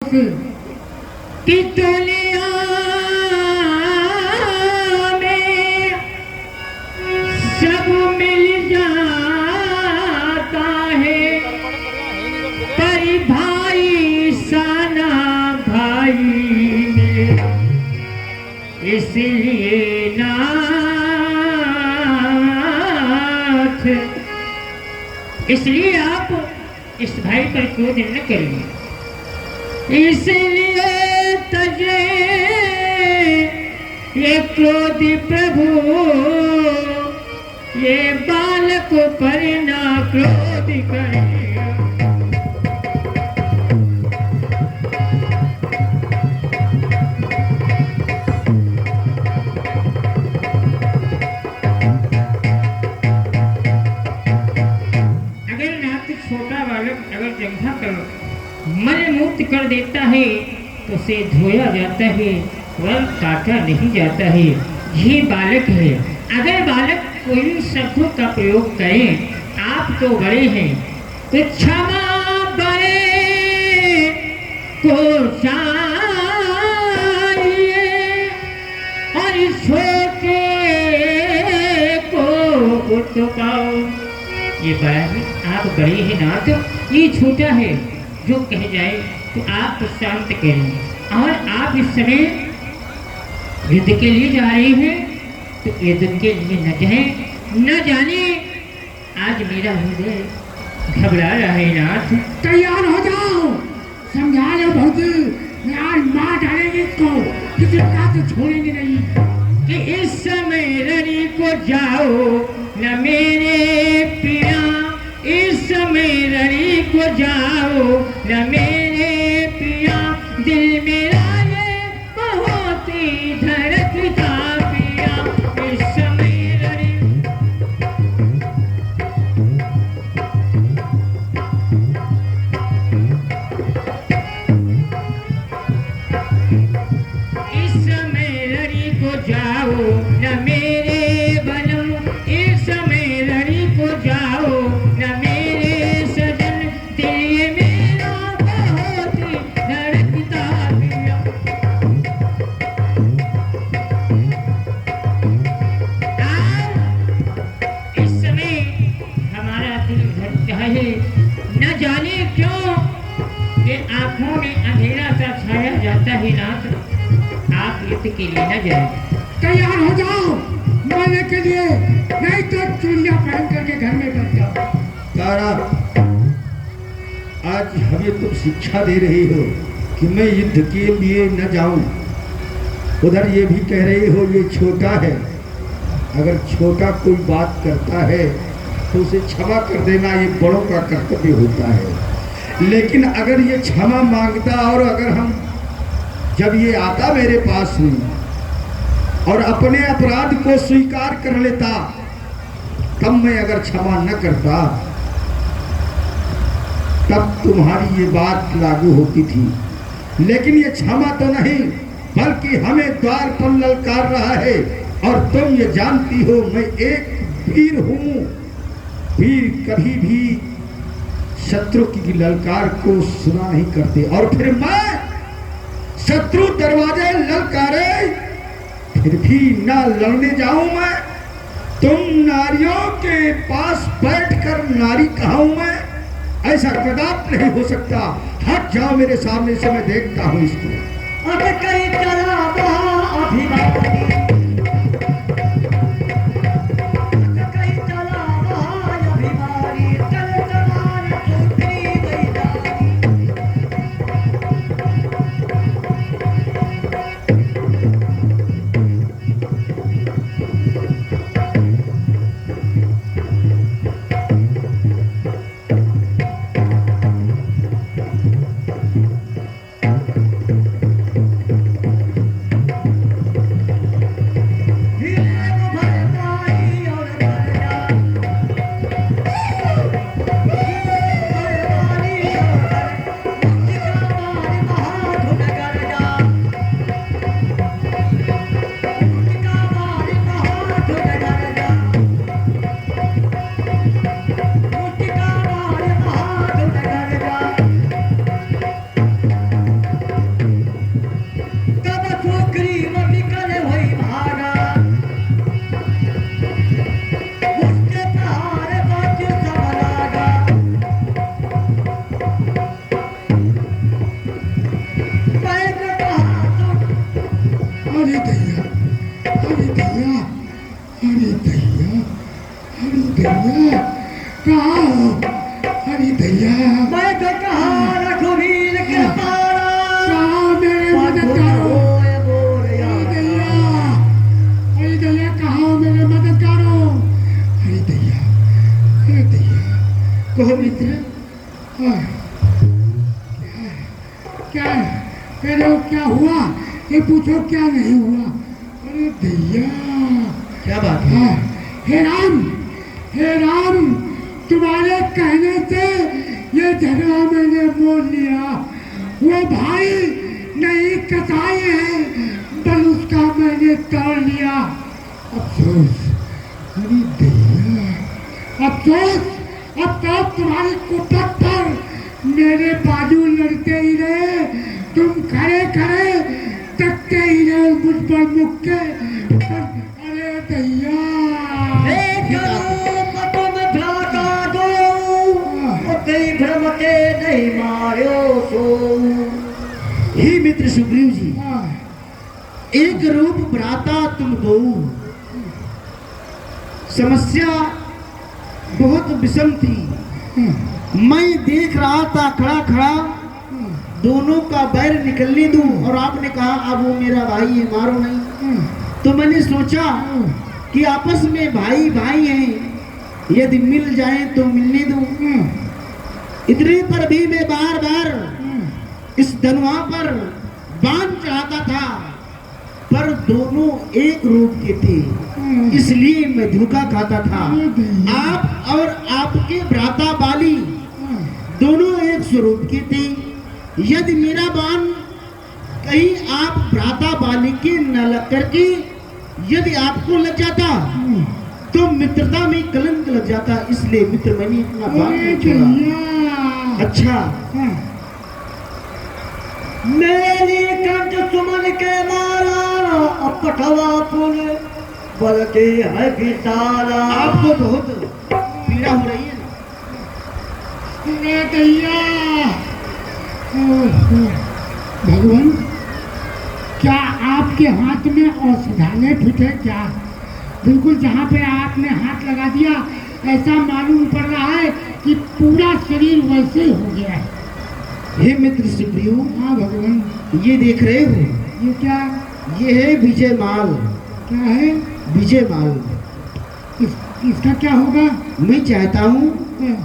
कि दुनिया में सब मिल जाता है, पर भाई साना भाई में, इसलिए नाथ, इसलिए आप इस भाई पर क्रोध न करिए। इसलिए तजे ये क्रोध प्रभु, ये बालक पर ना क्रोध करे। अगर नाथ छोटा बालक अगर जंघा कर मन मुक्त कर देता है तो उसे धोया जाता है, वह काटा नहीं जाता है। ये बालक है। अगर बालक कोई शब्दों का प्रयोग करें, आप तो बड़े हैं, तो क्षमा बड़े को चाहिए और छोटे को उत्पाओ। ये बड़ा है, आप बड़े हैं ना, तो ये छोटा है, जो कह जाए तो आप तो शांत करेंगे। और आप इस समय युद्ध के लिए जा रहे हैं, तो युद्ध के लिए न जाए, न जाने आज मेरा हृदय घबरा रहा है नाथ। तैयार हो जाओ, समझा लो भौजी, मैं आज मार डालेंगे इसको, किसी प्रकार से छोड़ेंगे नहीं। कि इस समय रणि को जाओ न मेरे पिया, इस समय रणि को जाओ न मेरे पिया, दिल मेरा ये बहुत ही धड़कता पिया। इस समय रणि, इस समय रणि को जाओ न मेरे बनम, इस समय रणि को जाओ न मेरे सजन, दिल मेरा बहुत ही धड़कता पिया। इस समय हमारा दिल धड़कता है, न जाने क्यों ये आंखों में अंधेरा सा छाया जाता है नाथ। आप युद्ध के लिए न जाए। तैयार हो जाओ मरने के लिए, नहीं तो चूड़ियां पहन करके घर में बैठ जाओ। तारा, आज हमें तुम शिक्षा दे रही हो कि मैं युद्ध के लिए न जाऊं, उधर ये भी कह रही हो ये छोटा है। अगर छोटा कोई बात करता है तो उसे क्षमा कर देना, ये बड़ों का कर्तव्य होता है। लेकिन अगर ये क्षमा मांगता और अगर हम जब ये आता मेरे पास में और अपने अपराध को स्वीकार कर लेता, तब मैं अगर क्षमा न करता, तब तुम्हारी ये बात लागू होती थी। लेकिन ये क्षमा तो नहीं, बल्कि हमें द्वार पर ललकार रहा है। और तुम ये जानती हो मैं एक वीर हूं। वीर कभी भी शत्रु की ललकार को सुना नहीं करते। और फिर मैं शत्रु दरवाजे ललकारे फिर भी ना लड़ने जाऊं मैं। तुम नारियों के पास बैठकर नारी कहाऊं मैं, ऐसा कदापि नहीं हो सकता। हट जाओ मेरे सामने से, मैं देखता हूं इसको। अब कई तरह अभिमान, कहो मित्र। हाँ, क्या कह रहे हो? क्या हुआ ये पूछो, क्या नहीं हुआ? अरे भैया क्या बात है? हाँ, हे राम, तुम्हारे कहने से ये झगड़ा मैंने मोल लिया। वो भाई नहीं कसाई है, पर उसका मैंने तोड़ लिया। अफसोस, अरे भैया अफसोस, अब तो तुम्हारी कुपत पर मेरे बाजू लड़ते ही रहे, तुम खड़े खड़े तकते ही रहे मुझ पर मुक्के। अरे भैया नहीं मारो सो। हे मित्र सुग्रीव जी, हाँ, एक रूप भ्राता तुम दो। समस्या बहुत विषम थी। मैं देख रहा था खड़ा खड़ा दोनों का बैर निकलने दूं, और आपने कहा अब वो मेरा भाई है, मारो नहीं। तो मैंने सोचा कि आपस में भाई भाई हैं, यदि मिल जाए तो मिलने दूं। इतने पर भी मैं बार बार इस धनुआ पर बाण चढ़ाता था, पर दोनों एक रूप के थे, इसलिए मैं धोखा खाता था। आप और आपके भ्राता बाली दोनों एक स्वरूप के थे। यदि मेरा बाण कहीं आप भ्राता बाली के न लग करके यदि आपको लग जाता तो मित्रता में कलंक लग जाता, इसलिए मित्र मैंने इतना बाण नहीं छोड़ा। अच्छा, मेरी कंठ सुमन के मारा पठवा पुल बल के है विशाला। आपको बहुत पीड़ा हो रही है ना? अरे भैया भगवान, क्या आपके हाथ में औषधालय फिट है क्या? बिल्कुल जहाँ पे आपने हाथ लगा दिया ऐसा मालूम पड़ रहा है कि पूरा शरीर वैसे ही हो गया है। हे मित्र सुग्रीव, हाँ भगवान, ये देख रहे हो, ये क्या? ये है विजय माल। क्या है? विजय माल। इसका क्या होगा? मैं चाहता हूँ हाँ,